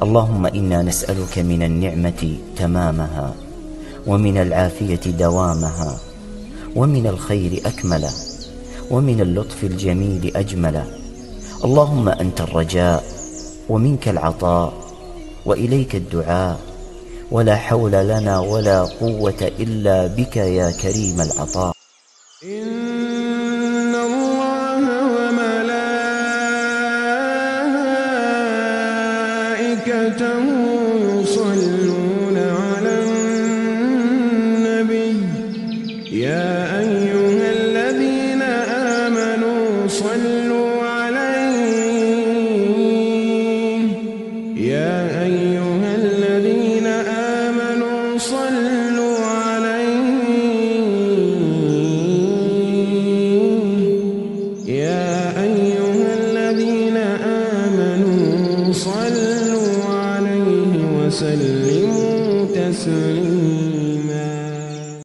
اللهم إنا نسألك من النعمة تمامها، ومن العافية دوامها، ومن الخير أكمله، ومن اللطف الجميل أجمله. اللهم أنت الرجاء، ومنك العطاء، وإليك الدعاء، ولا حول لنا ولا قوة إلا بك يا كريم العطاء. إن الله وملائكته يصلون على النبي يا أيها الذين آمنوا صلوا عليه يا أيها الذين آمنوا صلوا عليه يا أيها الذين آمنوا صلوا عليه وسلموا تسليما.